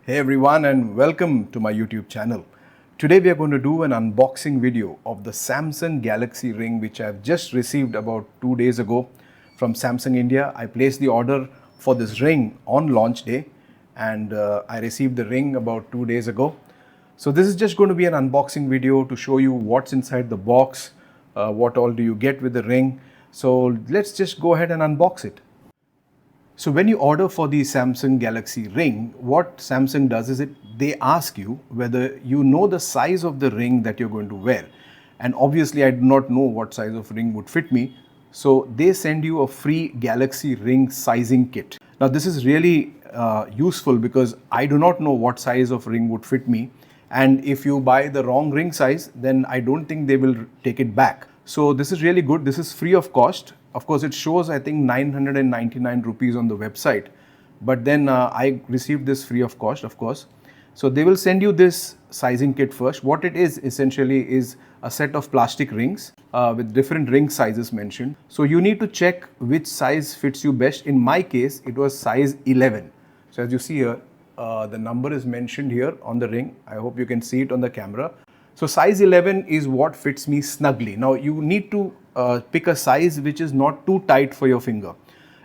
Hey everyone, and welcome to my YouTube channel. Today we are going to do an unboxing video of the Samsung Galaxy Ring which I have just received about 2 days ago from Samsung India. I placed the order for this ring on launch day and I received the ring about 2 days ago. So this is just going to be an unboxing video to show you what's inside the box, what all do you get with the ring. So let's just go ahead and unbox it. So when you order for the Samsung Galaxy Ring, what Samsung does is they ask you whether you know the size of the ring that you're going to wear. And obviously I do not know what size of ring would fit me. So they send you a free Galaxy Ring sizing kit. Now this is really useful because I do not know what size of ring would fit me. And if you buy the wrong ring size, then I don't think they will take it back. So this is really good. This is free of cost. Of course, it shows I think 999 rupees on the website. But then I received this free of cost, of course. So they will send you this sizing kit first. What it is essentially is a set of plastic rings with different ring sizes mentioned. So you need to check which size fits you best. In my case, it was size 11. So as you see here, the number is mentioned here on the ring. I hope you can see it on the camera. So size 11 is what fits me snugly. Now you need to pick a size which is not too tight for your finger.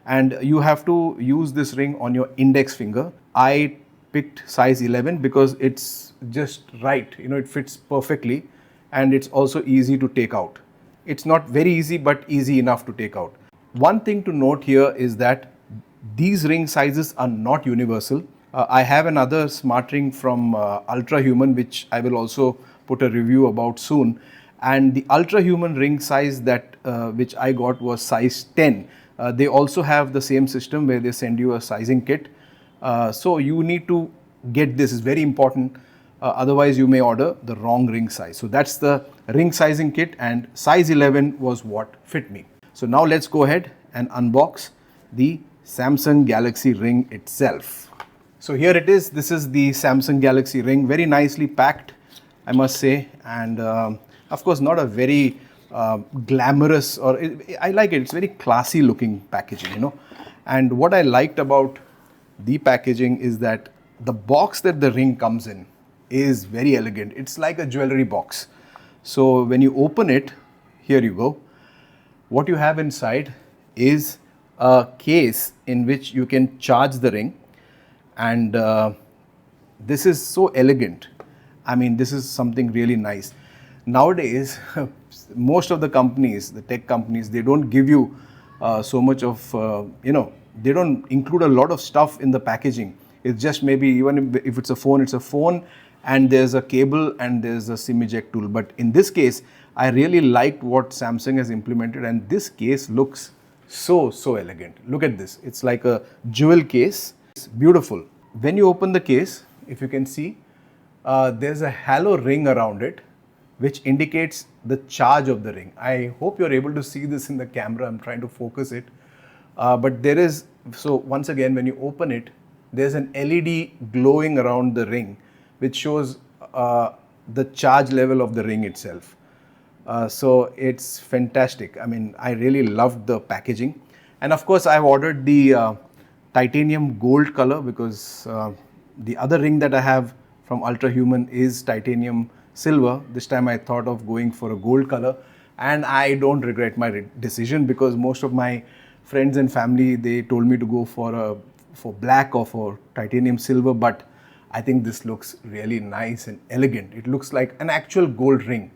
And you have to use this ring on your index finger. I picked size 11 because it's just right. You know, it fits perfectly and it's also easy to take out. It's not very easy, but easy enough to take out. One thing to note here is that these ring sizes are not universal. I have another smart ring from Ultra Human, which I will also put a review about soon. And the Ultra Human ring size that which I got was size 10. They also have the same system where they send you a sizing kit. So you need to get this, is very important. Otherwise you may order the wrong ring size. So that's the ring sizing kit, and size 11 was what fit me. So now let's go ahead and unbox the Samsung Galaxy Ring itself. So here it is. This is the Samsung Galaxy Ring, very nicely packed, I must say, and of course not a very glamorous, or I like it. It's very classy looking packaging, you know. And what I liked about the packaging is that the box that the ring comes in is very elegant. It's like a jewelry box. So when you open it, here you go. What you have inside is a case in which you can charge the ring, and this is so elegant. I mean, this is something really nice. Nowadays, most of the companies, the tech companies, they don't give you so much of, they don't include a lot of stuff in the packaging. It's just maybe, even if it's a phone, and there's a cable and there's a SIM eject tool. But in this case, I really liked what Samsung has implemented, and this case looks so elegant. Look at this. It's like a jewel case. It's beautiful. When you open the case, if you can see, there's a halo ring around it, which indicates the charge of the ring. I hope you're able to see this in the camera. I'm trying to focus it. But there is, so once again, when you open it, there's an LED glowing around the ring, which shows the charge level of the ring itself. So it's fantastic. I mean, I really loved the packaging. And of course, I've ordered the titanium gold color because the other ring that I have from Ultra Human is titanium silver. This time I thought of going for a gold color, and I don't regret my decision because most of my friends and family, they told me to go for black or for titanium silver, but I think this looks really nice and elegant. It looks like an actual gold ring,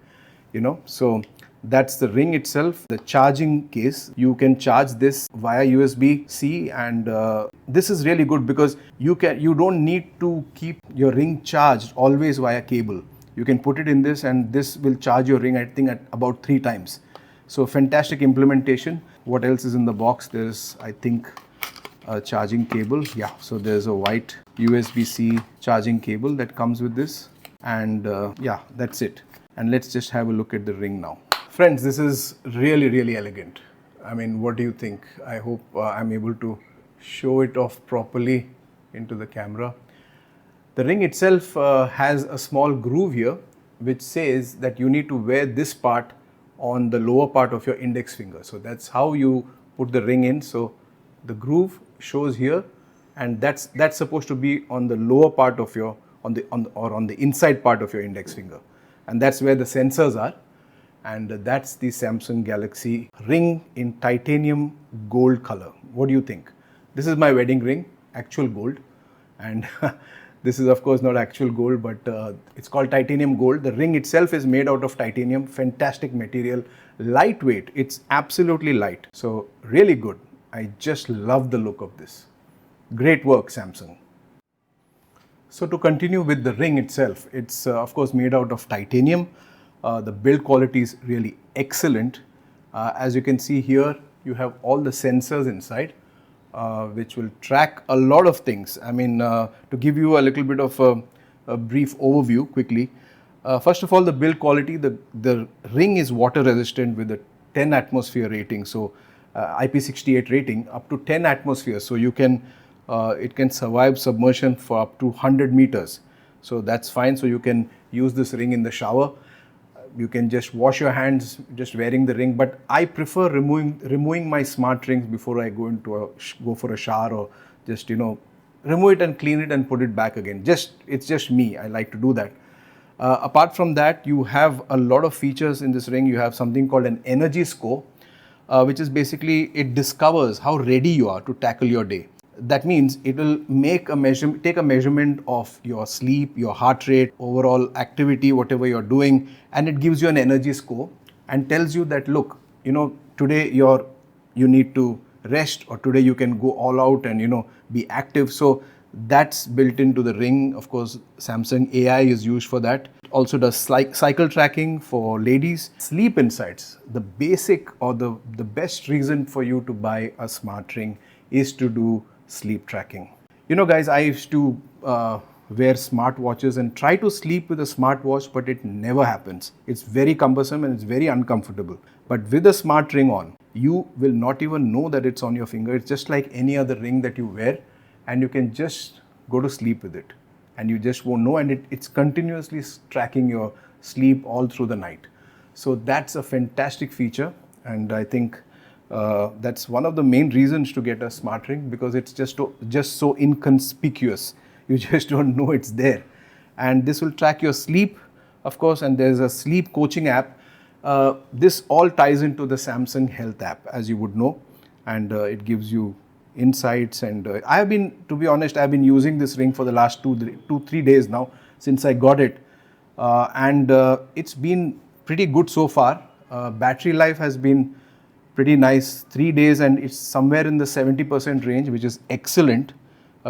you know. So that's the ring itself. The charging case, you can charge this via USB-C, and this is really good because you don't need to keep your ring charged always via cable. You can put it in this and this will charge your ring, I think, at about 3 times. So fantastic implementation. What else is in the box? There's, I think, a charging cable. Yeah, so there's a white USB-C charging cable that comes with this, and yeah, that's it. And let's just have a look at the ring now. Friends, this is really elegant. I mean, what do you think? I hope I'm able to show it off properly into the camera. The ring itself has a small groove here, which says that you need to wear this part on the lower part of your index finger. So that's how you put the ring in. So the groove shows here and that's supposed to be on the lower part of your on the inside part of your index finger, and that's where the sensors are. And that's the Samsung Galaxy ring in titanium gold color. What do you think? This is my wedding ring, actual gold, and this is of course not actual gold, but it's called titanium gold. The ring itself is made out of titanium, fantastic material, lightweight. It's absolutely light, so really good. I just love the look of this. Great work, Samsung. So to continue with the ring itself, it's of course made out of titanium. The build quality is really excellent. As you can see here, you have all the sensors inside, which will track a lot of things. I mean, to give you a little bit of a brief overview quickly. First of all, the build quality, the ring is water resistant with a 10 atmosphere rating. So IP68 rating up to 10 atmospheres. So you can it can survive submersion for up to 100 meters. So that's fine. So you can use this ring in the shower. You can just wash your hands just wearing the ring, but I prefer removing my smart rings before I go for a shower, or just remove it and clean it and put it back again. It's just me. I like to do that. Apart from that, you have a lot of features in this ring. You have something called an energy score, which is basically it discovers how ready you are to tackle your day. That means it will take a measurement of your sleep, your heart rate, overall activity, whatever you're doing, and it gives you an energy score and tells you that, look, today you need to rest, or today you can go all out and be active. So that's built into the ring. Of course, Samsung AI is used for that. It also does cycle tracking for ladies. Sleep Insights, the basic or the best reason for you to buy a smart ring is to do sleep tracking. Guys, I used to wear smartwatches and try to sleep with a smartwatch, but it never happens. It's very cumbersome and it's very uncomfortable. But with a smart ring on, you will not even know that it's on your finger. It's just like any other ring that you wear, and you can just go to sleep with it, and you just won't know, and it's continuously tracking your sleep all through the night. So that's a fantastic feature, and I think that's one of the main reasons to get a smart ring, because it's just so inconspicuous. You just don't know it's there. And this will track your sleep, of course, and there's a sleep coaching app. This all ties into the Samsung Health app, as you would know, and it gives you insights. And to be honest, I've been using this ring for the last 2-3 days now since I got it, and it's been pretty good so far. Battery life has been pretty nice, 3 days, and it's somewhere in the 70% range, which is excellent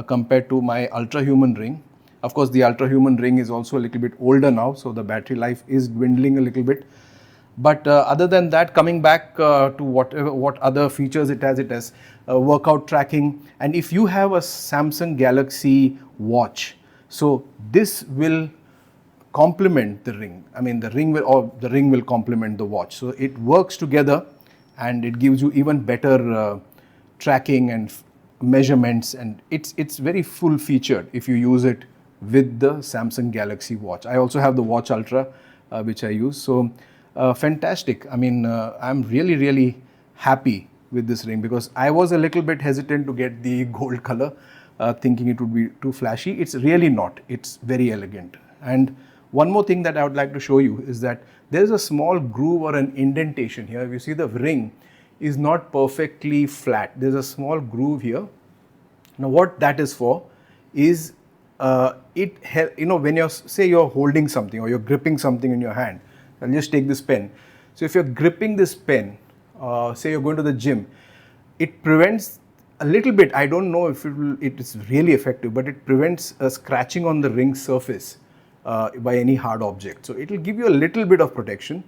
compared to my Ultrahuman ring. Of course, the Ultrahuman ring is also a little bit older now, so the battery life is dwindling a little bit. But other than that, coming back to what other features it has workout tracking. And if you have a Samsung Galaxy watch, so this will complement the ring. I mean, the ring will complement the watch. So it works together, and it gives you even better tracking and measurements, and it's very full featured if you use it with the Samsung Galaxy watch. I also have the Watch Ultra, which I use. So fantastic. I mean, I'm really happy with this ring, because I was a little bit hesitant to get the gold color, thinking it would be too flashy. It's really not. It's very elegant. And one more thing that I would like to show you is that there's a small groove or an indentation here. If you see, the ring is not perfectly flat. There's a small groove here. Now what that is for is when you're holding something or you're gripping something in your hand. I'll just take this pen. So if you're gripping this pen, say you're going to the gym, it prevents a little bit. I don't know if it is really effective, but it prevents a scratching on the ring surface by any hard object. So it will give you a little bit of protection,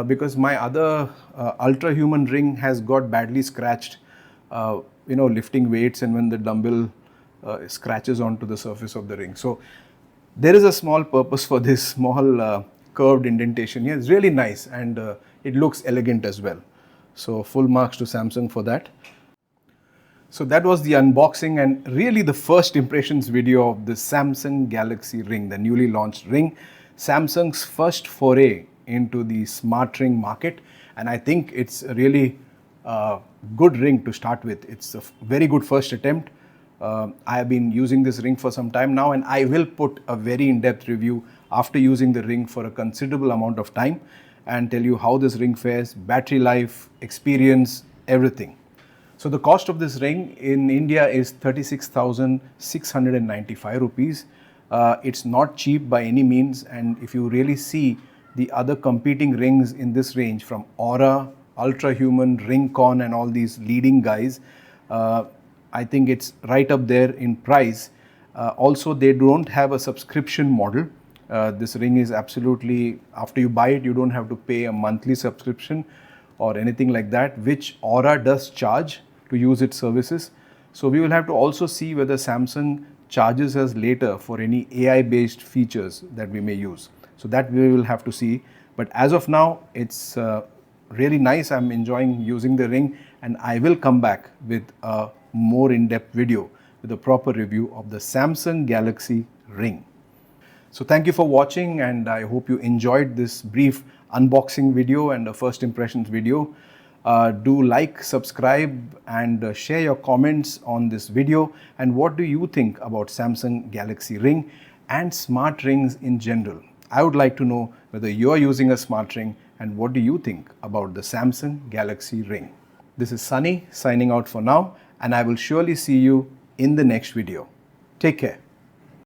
because my other Ultrahuman ring has got badly scratched, lifting weights, and when the dumbbell scratches onto the surface of the ring. So there is a small purpose for this small curved indentation here. It's really nice, and it looks elegant as well. So full marks to Samsung for that. So that was the unboxing and really the first impressions video of the Samsung Galaxy Ring, the newly launched ring, Samsung's first foray into the smart ring market. And I think it's a really good ring to start with. It's a very good first attempt. I have been using this ring for some time now, and I will put a very in-depth review after using the ring for a considerable amount of time and tell you how this ring fares, battery life, experience, everything. So the cost of this ring in India is 36,695 rupees. It's not cheap by any means, and if you really see the other competing rings in this range from Aura, Ultrahuman, Ringcon and all these leading guys, I think it's right up there in price. Also, they don't have a subscription model. This ring is absolutely, after you buy it, you don't have to pay a monthly subscription or anything like that, which Aura does charge to use its services. So we will have to also see whether Samsung charges us later for any AI-based features that we may use. So that we will have to see. But as of now, it's really nice. I'm enjoying using the ring, and I will come back with a more in-depth video with a proper review of the Samsung Galaxy Ring. So thank you for watching, and I hope you enjoyed this brief unboxing video and a first impressions video. Do like, subscribe and share your comments on this video, and what do you think about Samsung Galaxy Ring and smart rings in general. I would like to know whether you are using a smart ring and what do you think about the Samsung Galaxy Ring. This is Sunny signing out for now, and I will surely see you in the next video. Take care.